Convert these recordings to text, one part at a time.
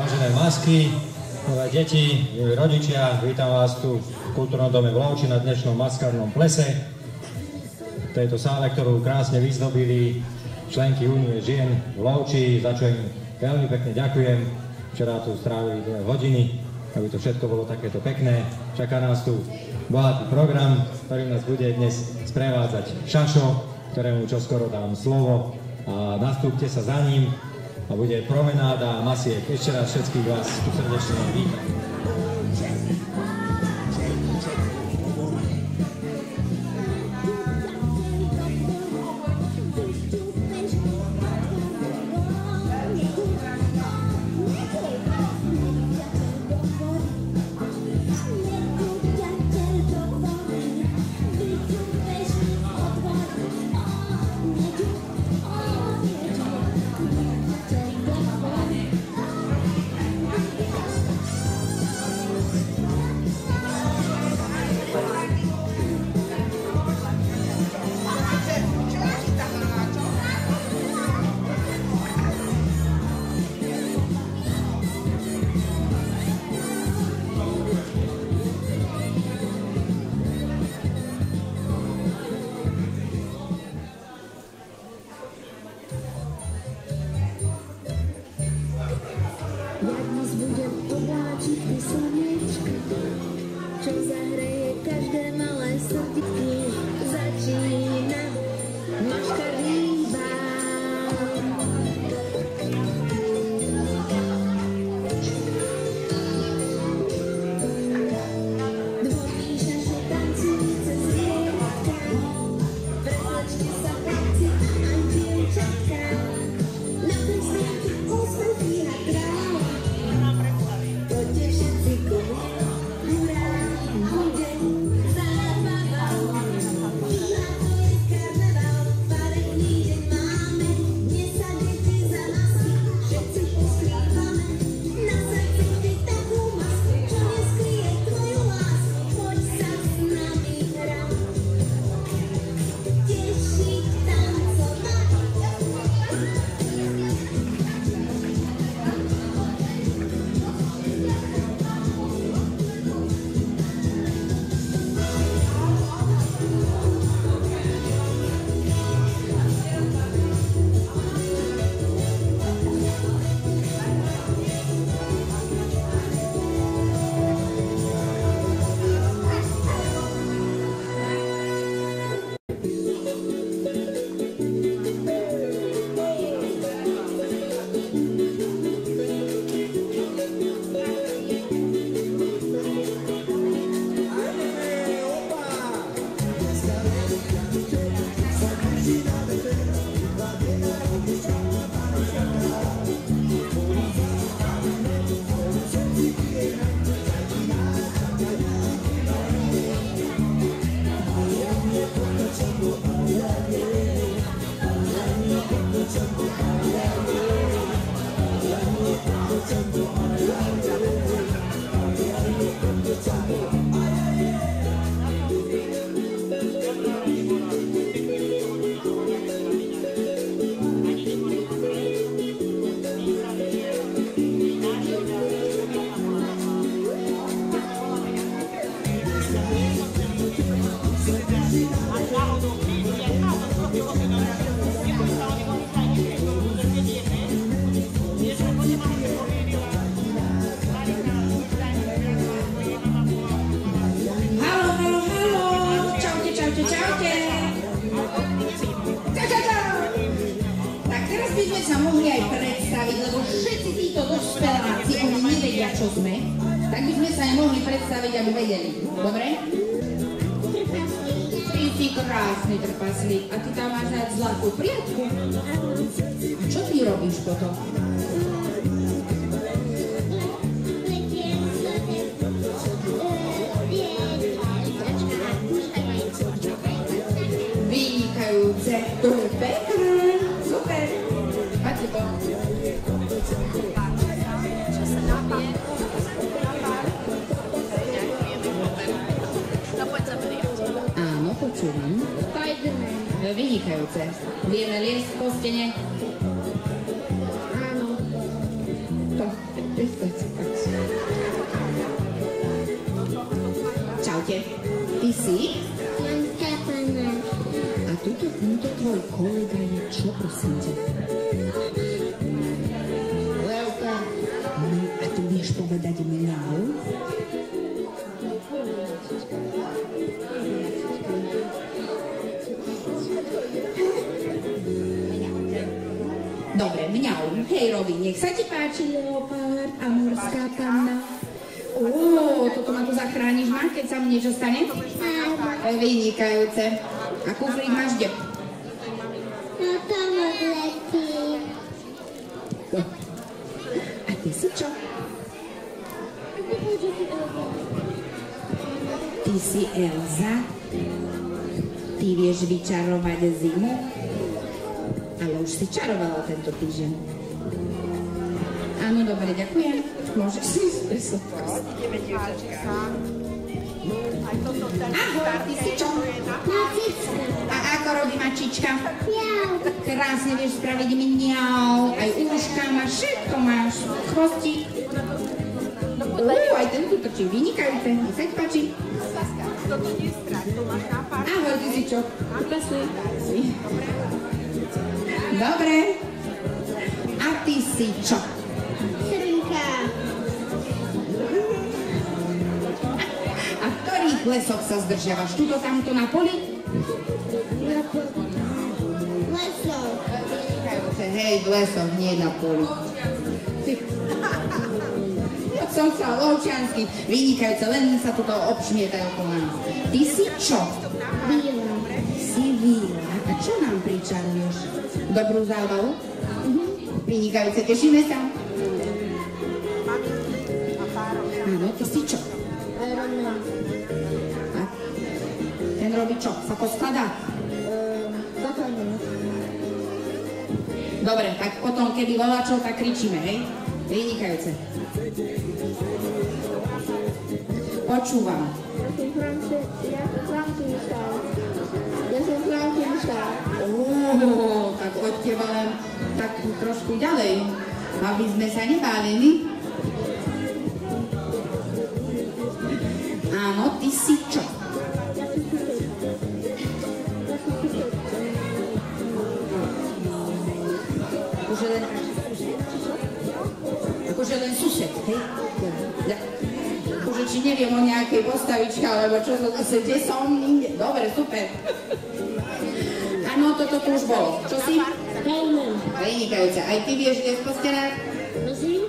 Vážené masky, milé deti, milí rodičia, vítam vás tu v Kultúrnom dome v Lovči na dnešnom maskárnom plese. V tejto sále, ktorú krásne vyzdobili členky Únie žien v Lovči, za čo im veľmi pekne ďakujem. Včera tu strávili 2 hodiny, aby to všetko bolo takéto pekné. Čaká nás tu bohatý program, ktorý nás bude dnes sprevádzať Šašo, ktorému čoskoro dám slovo a nastúpte sa za ním. A bude promenáda masiek. Ešte raz všetkých vás tu srdečne vítam. Aby vedeli. Dobre? Ty si krásny trpaslík. A ty tam máš dať zlatú priatku? A čo ty robíš potom? Vynikajúce. To je pekné. Super. Máte to. Počúvam. Spider-Man. Vynikajúce. Vieme liesť po stene? Áno. To je si? Janská panna. A tento tvoj kolega je čo, prosím ťa? Levka. No, a ty vieš povedať mňau? Dobre, mňau. Hej, Robi, nech sa ti páči leopard a morská panna. Toto ma tu zachrániš ma, keď sa mi niečo stane? Vynikajúce. A kufrík máš kde? No to letí. A ty si čo? Ty si Elza? Ty vieš vyčarovať zimu? Ale už si čarovala tento týždeň. Áno, dobre, ďakujem. Môžeš si ísť. Ahoj, ty si čo? Mačička. A ako robí mačička? Miau. Krásne vieš spraviť mňau, aj uška máš, všetko máš, chvostík. Aj ten tu točí, vynikajúce, nech sa ti páči. Ahoj, ty si čo? Dobre. A ty si čo? Srnka. A v ktorých lesoch sa zdržiavaš? Tuto, tamto na poli? Lesov. Hej, v lesoch, nie na poli. Som sa Lovčiansky, vynikajúce, len sa toto obšmietajú okolo nás. Ty si čo? Bíla. Si víla. A čo nám pričaruješ? Dobrú zábavu? Vynikajúce, tešíme sa. Áno, ty si čo? Ironman. A ten robí čo? Sa poskladá? Zakladám. Dobre, tak potom, keby voláčov, tak kričíme, hej? Vynikajúce. Počúvam. Ja som francúzska. Tak od teba len tak trošku ďalej, aby sme sa nebálili. Áno, ty si čo? Akože len sused, hej? Akože či neviem o nejakej postavičke, alebo čo to zase, kde som, inde. Dobre, super. Áno, toto tu už bolo. Čo si? Hejmen. Vynikajúce. Aj ty vieš, kde je postenák? Prosím?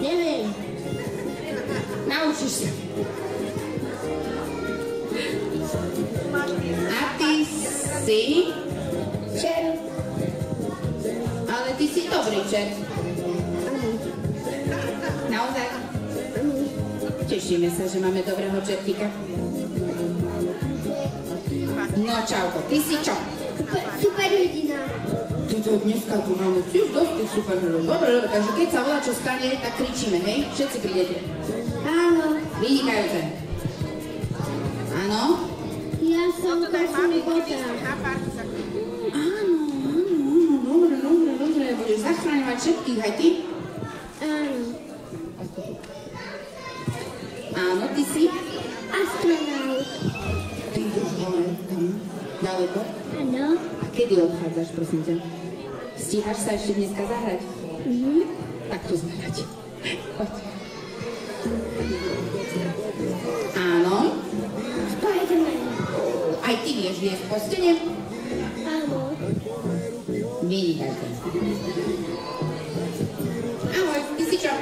Neviem. Naučíš sa. A ty si? Čer. Ale ty si dobrý čer. Áno. Naozaj? Áno. Tešíme sa, že máme dobrého čertíka. No čauko, ty si čo? Super hrdina. Dneska tu máme tiež dosť tých superherov. Dobre, takže keď sa volá čo stane, tak kričíme, hej? Všetci prídete. Áno. Vynikajúce. Áno? Ja som Kosmobota. Áno, dobre. Budeš zachraňovať všetkých, aj ty? Áno. Áno, ty si? Astronaut. Ty už hore, tam, ďaleko. Áno. A kedy odchádzaš, prosím ťa? Stíhaš sa ešte dneska zahrať? Tak to sme radi. Poď. Áno. Spiderman. Aj ty vieš viesť po stene? Áno. Vynikajte. Ahoj, ty si čo?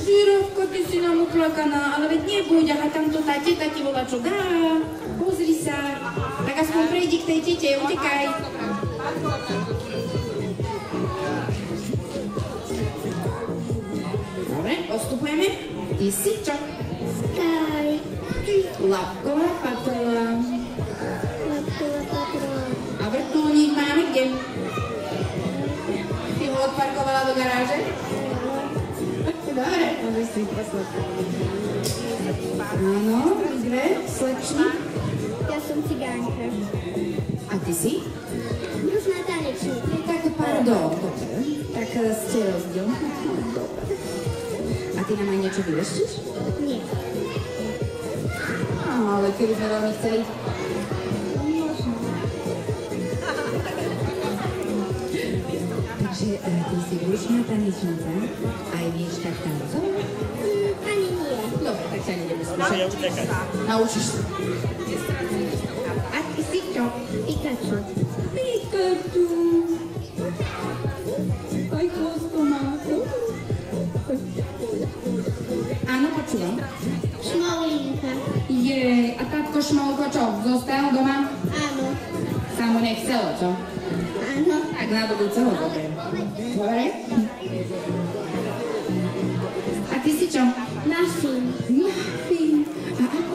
Žirovko, ty si nám uplakaná, ale veď nebuď, aha, tamto tá teta ti volá čo dá. Pozri sa. Tak aspoň prejdi k tej tete, utekaj. Dobre, postupujeme. Ty si čo? Sky. Labková patola. Lapková patrola. A vrtulník máme kde? Ty ho odparkovala do garáže? Dobre, môžeš si poslať. Áno, dve, slečny. Ja som cigánka. A ty si? Južná tanečník. Tak pardon, dobre. Tak ste rozdiel. A ty ty nám aj niečo vyleštíš? Nie. No, ale keby sme veľmi chceli. Možno. Takže ty si rušná tanečnica, aj vieš tak tancovať? Ani nie. Dobre, tak ťa nejdeme skúšať. Naučíš sa. A ty si čo? Pikachu. Pikachu. Aj chvosto má. Áno, počúvam. Šmolinka. Je, a tatko Šmolko čo, zostal doma? Áno. Samo nechcelo, čo? Áno. Tak na budúce ho zoberiem. Dobre? A ty si čo? Muffin. Muffin. A ako?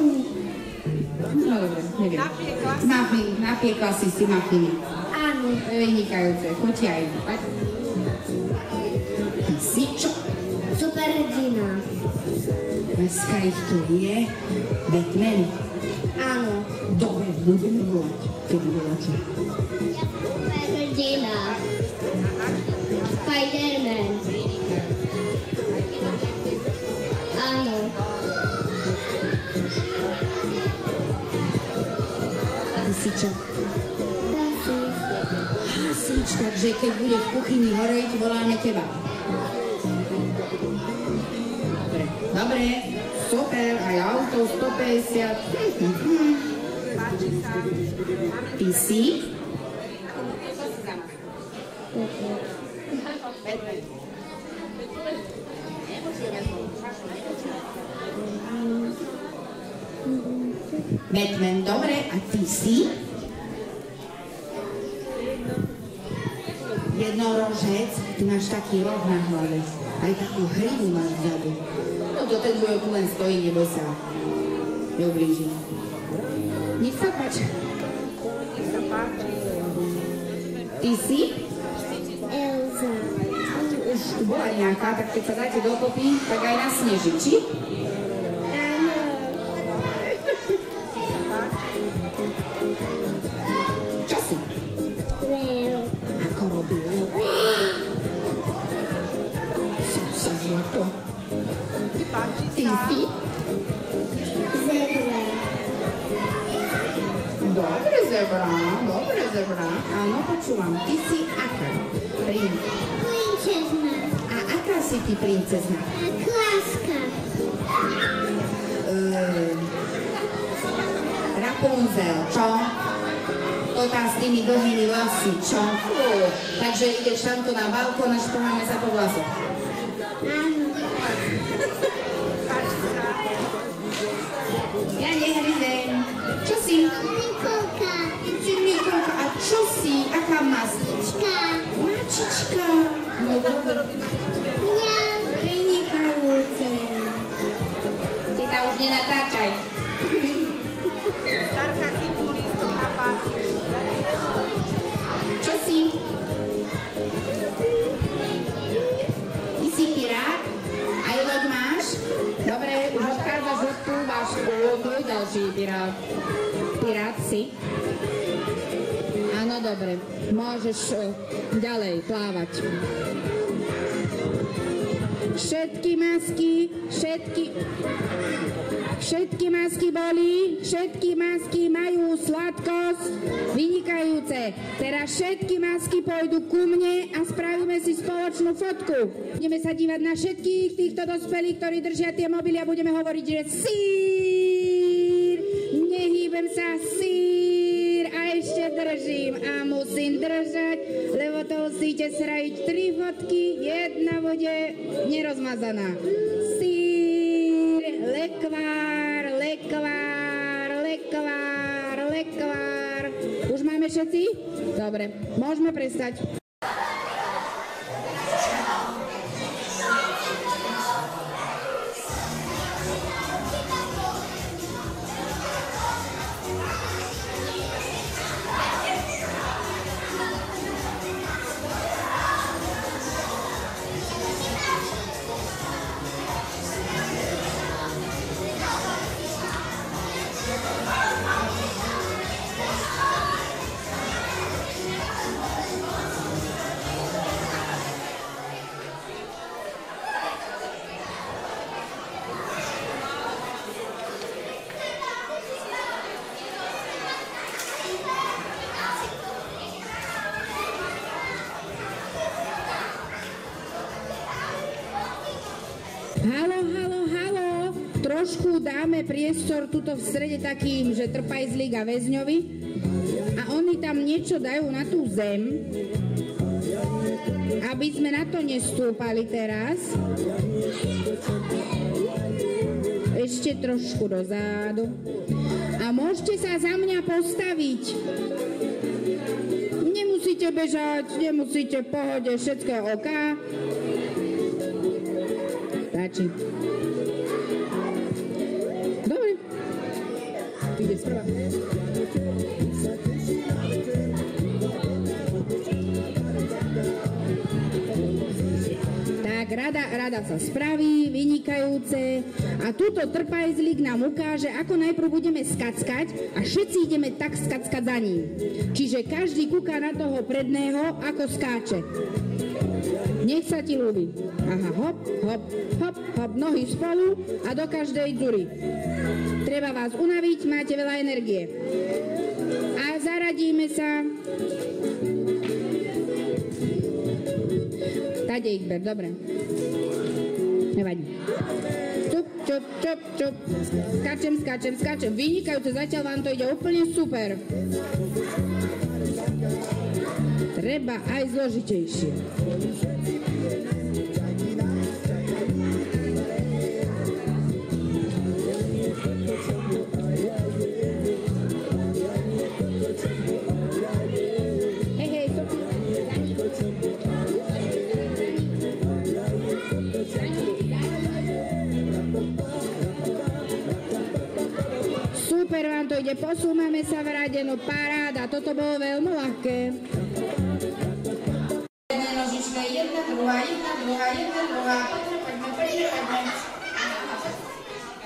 No dobre, neviem. Muffin, napiekla si muffiny. Áno. Vynikajúce, chutia aj. Ty si čo? Super hrdina. Dneska ich tu je. Batman. Áno. Dobre, budeme volať. Kedy voláte? Super hrdina. Spider-Man. Áno. Ty si čo? Hasič. Hasič, takže keď bude v kuchyni horeť, voláme teba. Dobre, dobre, super, aj auto 150. Ty si? Batman, dobre, a ty si? Jednorožec, ty máš taký roh na hlave, aj takú hrivu máš vzadu. No to ten tvoj len stojí, neboj sa. Neublíži. Nech sa páči. Ty si? Elza. Už bola nejaká, tak keď sa dáte dokopy, tak aj na sneži, či? Áno. Čo si? Leo. Ako robí Leo? Som sa zlato. Ty si? Zebra. Dobre zebra. Áno, počúvam. Ty si aká? Princezna. A aká si ty princezna? Láska. Rapunzel, čo? To tá s tými dlhými vlasy, čo? Takže ideš tamto na balkón a špoháme sa po vlasoch. Áno. Ja nehryzem. Čo si? Nikolka. Si Nikolka, a čo si? Aká maslička? Mačička. No dobre. Ja. Vynikajúce. Ty tam už nenatáčaj. Čo si? Ty si pirát? Aj loď máš? Dobre, už odchádzaš od tú vášku. Tu je ďalší pirát. Pirát si? Áno, dobre. Môžeš ďalej plávať. Všetky masky boli, všetky masky majú sladkosť, vynikajúce. Teraz všetky masky pôjdu ku mne a spravíme si spoločnú fotku. Budeme sa dívať na všetkých týchto dospelých, ktorí držia tie mobily a budeme hovoriť, že sír, nehýbem sa, sír a ešte držím a musím držať, lebo to musíte srajiť 3 fotky, jedna bude nerozmazaná. Sír, lekvár, lekvár, lekvár, lekvár. Už máme všetci? Dobre, môžeme prestať. trošku dáme priestor tuto v strede takým, že trpajzlík a väzňovi a oni tam niečo dajú na tú zem, aby sme na to nestúpali teraz. Ešte trošku dozadu. A môžete sa za mňa postaviť. Nemusíte bežať, nemusíte v pohode, všetko je OK. Stačí. Dobre. Ide sprava. Tak, rada sa spraví, vynikajúce. A túto trpajzlík nám ukáže, ako najprv budeme skackať a všetci ideme tak skackať za ním. Čiže každý kúka na toho predného, ako skáče. Nech sa ti ľúbi. Aha, hop, hop, hop, hop, nohy spolu a do každej dzury. Treba vás unaviť, máte veľa energie. A zaradíme sa. Tade ich ber, dobre. Nevadí. Čup, čup, čup, čup. Skačem, skačem, skačem. Vynikajúce, zatiaľ vám to ide úplne super. Treba aj zložitejšie. Hej, hej, super vám to ide, posúvame sa v rade, no paráda, toto bolo veľmi ľahké. Jedna nožička, jedna, druhá, jedna, druhá, jedna, druhá, poďme.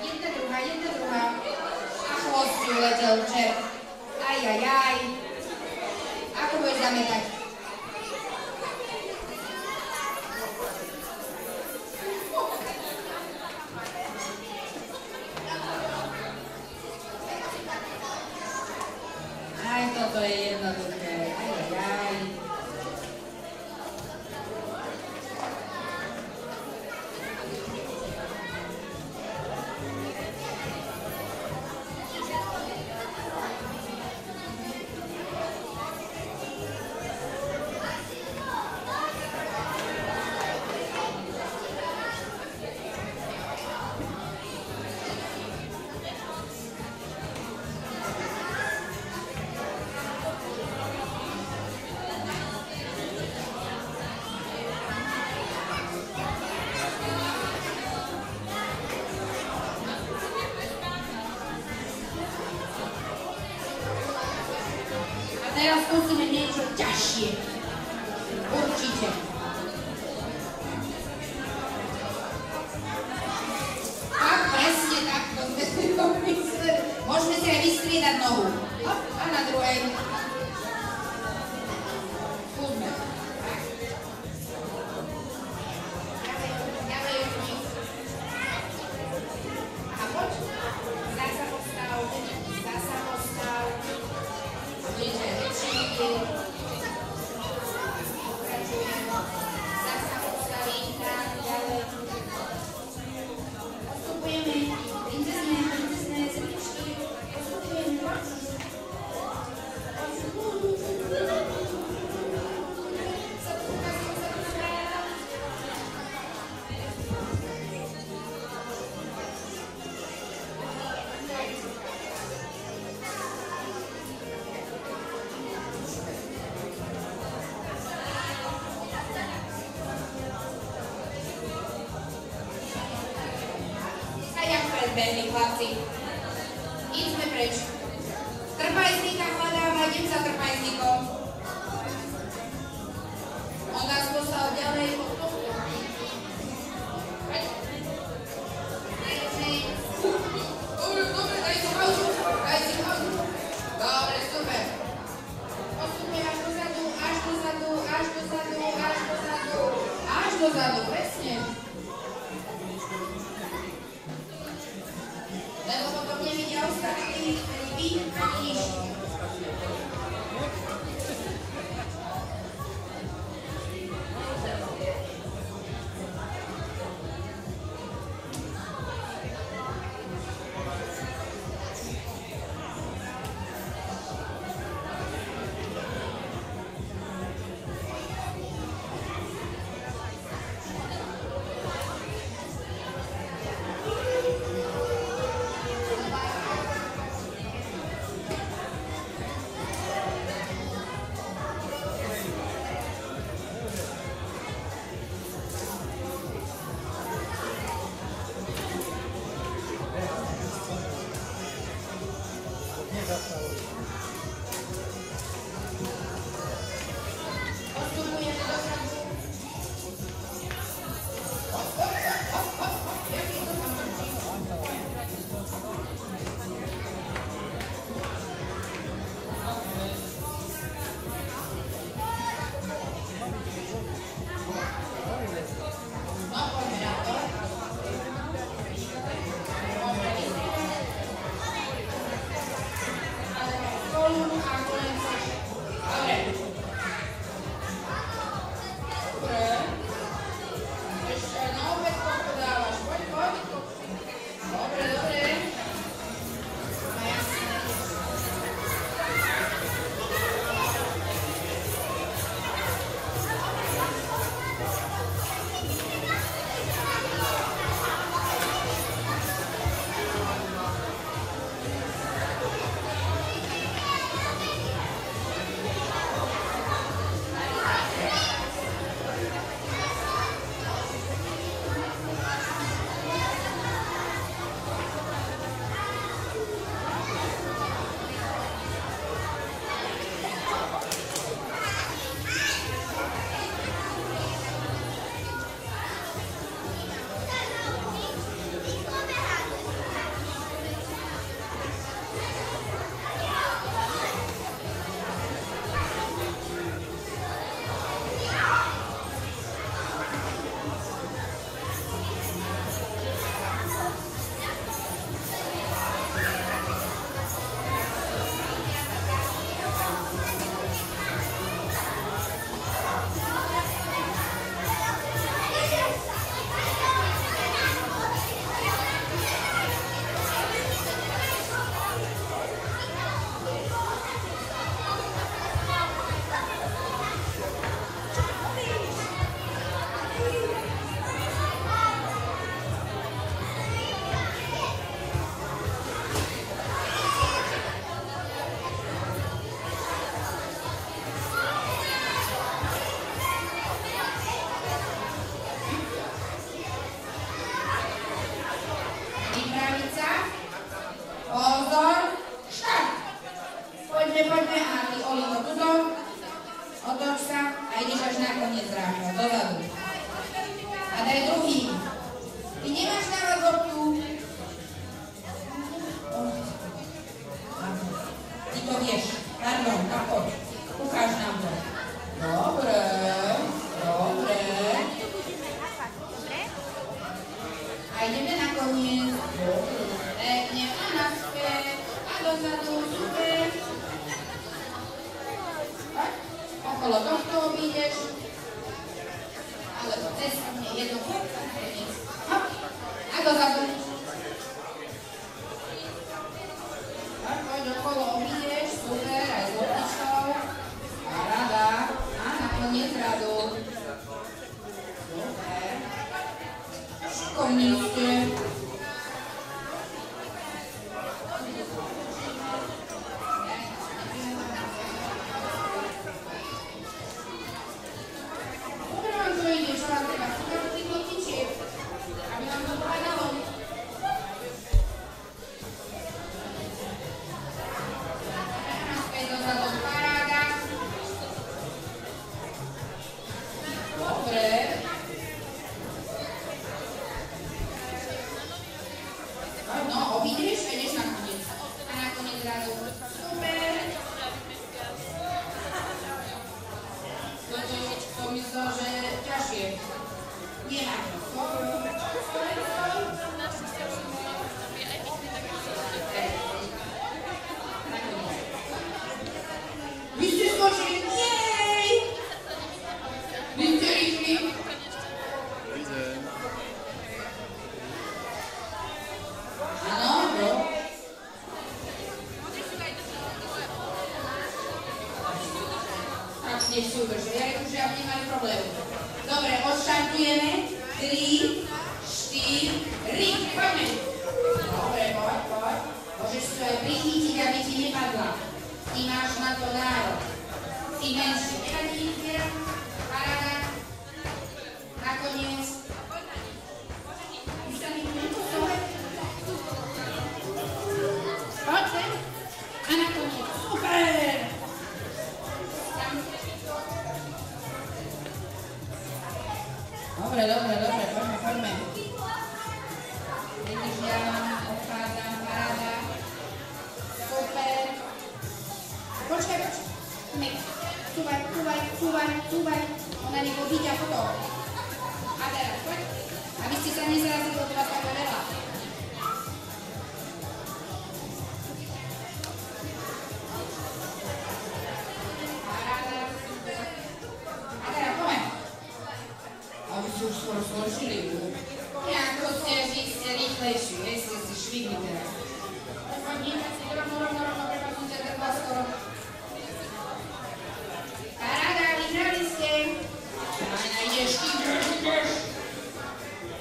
Jedna, druhá. A chvost uletel čert. Aj. Ako budeš zametať? Aj toto je jednoduché. Aj. Teraz skúsime niečo ťažšie. Určite. Tak, presne tak, to sme si to mysleli. Môžeme si aj vystriedať nohu. Hop, a na druhej. Skúsme. Ďalej vniz. A poď. Zdá sa postav. Vidíte, rečníky. Zasa postavím tak ďalej. Postupujeme. Princezné zemičky. Postupujeme. Bezbehli chlapci. Ideme preč. Trpajzníka hľadám a idem za trpajzníkom. On nás poslal ďalej od tohto. Dobre, daj si pauzu. Dobre, super. Postupne až dozadu, až dozadu, presne. Lebo potom nevidia ostatní, vy a niž. A nakoniec, super! Dobre, poďme. Vydržiavam, obchádzam, paráda. Super. Počkaj. Cúvaj. Ona nebo byťa potom. A teraz, poď. Aby ste sa nezrazili, lebo vás tak veľa. Paráda. A teraz, poďme. A vy ste už skoro skončili. Ako vy ste rýchlejší, ste si švihli teraz. Rovno, prepáčam ťa, tak vás skoro. Paráda, vyhrali ste. Ajna, ideš.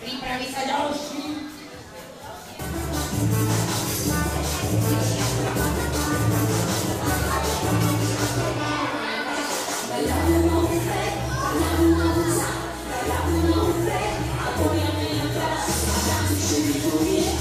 Pripraví sa ďalší. Apoyame atrás, hagamos un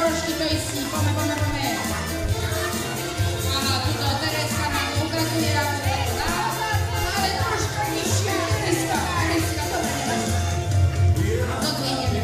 trošky to istí, pome. Aha, tuto Tereska nám ukazuje, ale troška nižšie, Tereska, dobre, nevadí. Dodvihneme.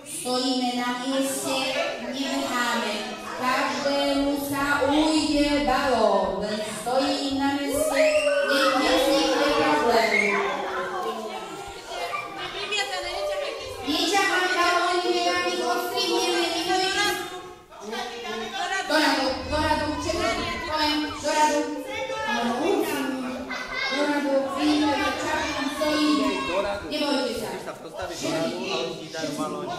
Stojíme na mieste, nenecháme. Každému sa ujde balón. Len stojím na mieste, nech nevznikne problém. Neťahám balóny, nechám ich odstrihneme, nebojte. Doradu, čekaj, poviem, doradu. Doradu, vidíme, že čakám, stojím. Nebojte sa. Keď sa postaví doradu, a oni ti dajú balóny.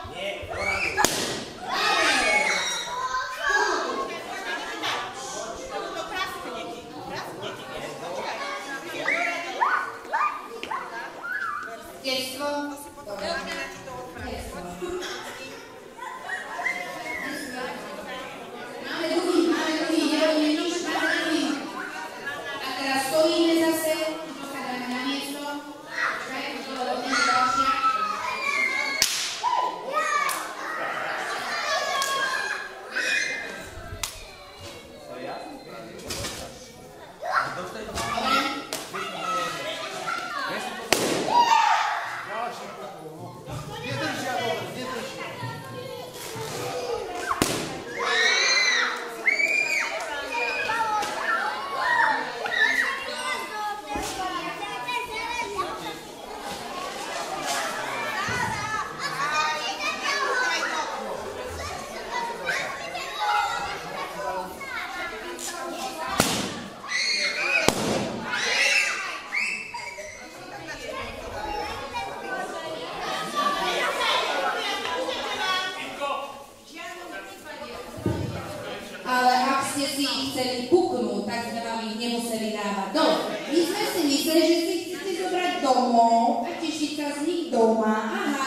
Nie, doradu. Ale ak ste si ich chceli puknúť, tak sme vám ich nemuseli dávať dole. My sme si mysleli, že si chcete zobrať domov a tešiť sa z nich doma. Aha.